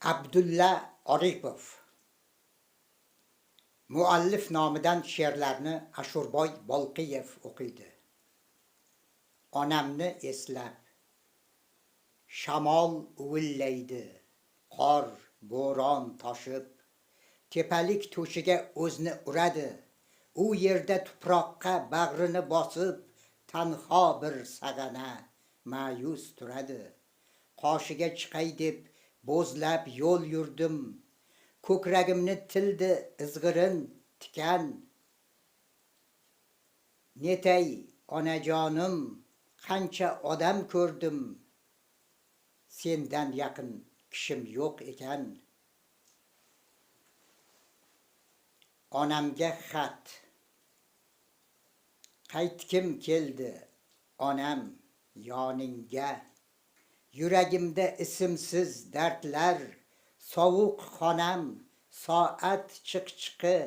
Abdulla Oripov muallif nomidan she'rlarni Ashurboy Bolqiyev o'qiydi. Onamni eslab shamol uvillaydi, qor, bo'ron toshib, tepalik to'shiga o'zni uradi. U yerda tuproqqa bag'rini bosib, tanho bir sag'ana ma'yus turadi. Qoshiga chiqay deb bo'zlab yo'l yurdim, ko'kragimni tildi izg'irin tikan. Netay onajonim, qancha odam ko'rdim, sendan yaqin kishim yo'q ekan. Onamga xat. Qaytkim keldi onam yoningga, yuragimda ismsiz dardlar, sovuq xonam soat chiqchiqi,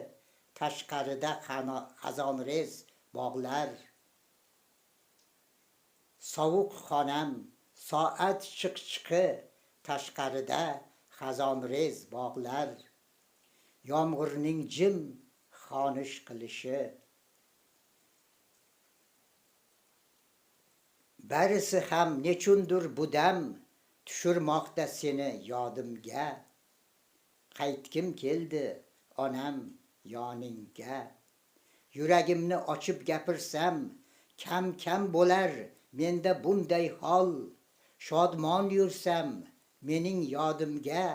tashqarida xazonrez bog'lar. Sovuq xonam soat chiqchiqi, tashqarida xazonrez bog'lar. Yomg'irning jim xonish qilishi. Barisi ham nechundir budam, tushirmoqda seni yodimga. Qaytkim keldi onam yoningga, yuragimni ochib gapirsam, kam bo'lar menda bunday hol. Shodmon yursam mening yodimga,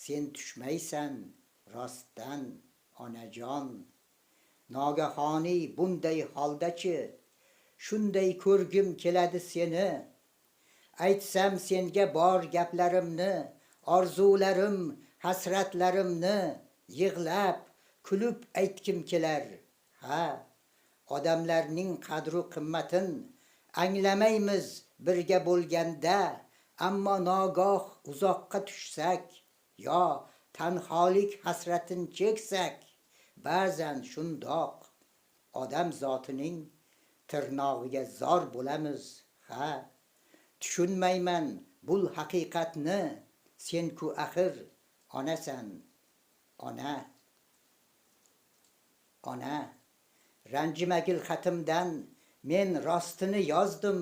sen tushmaysan rostdan onajon. Nogahoniy bunday holdachi, shunday ko'rgim keladi seni. Aytsam senga bor gaplarimni, orzularim, hasratlarimni, yig'lab, kulib aytkim kelar. Ha, odamlarning qadru qimmatin anglamaymiz birga bo'lganda, ammo nogoh uzoqqa tushsak, yo tanholik hasratin cheksak, ba'zan shundoq odam zotining tirnog'iga zor bo'lamiz. Ha, tushunmayman bu haqiqatni, sen ku axir onasan, ona. Ona, ranjimagil xatimdan men rostini yozdim,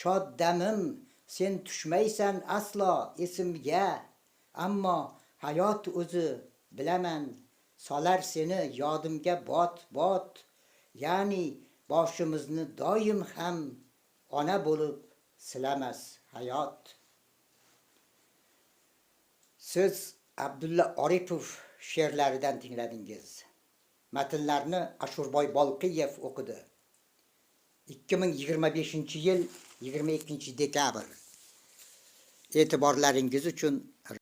shod damim, sen tushmaysan aslo esimga. Ammo hayot o'zi bilaman, solar seni yodimga bot, ya'ni boshimizni doim ham ona bo'lib silamas hayot. Siz Abdulla Oripov she'rlaridan tingladingiz. Matnlarni Ashurboy Bolqiyev o'qidi. 2025-yil 22 dekabr. E'tiborlaringiz uchun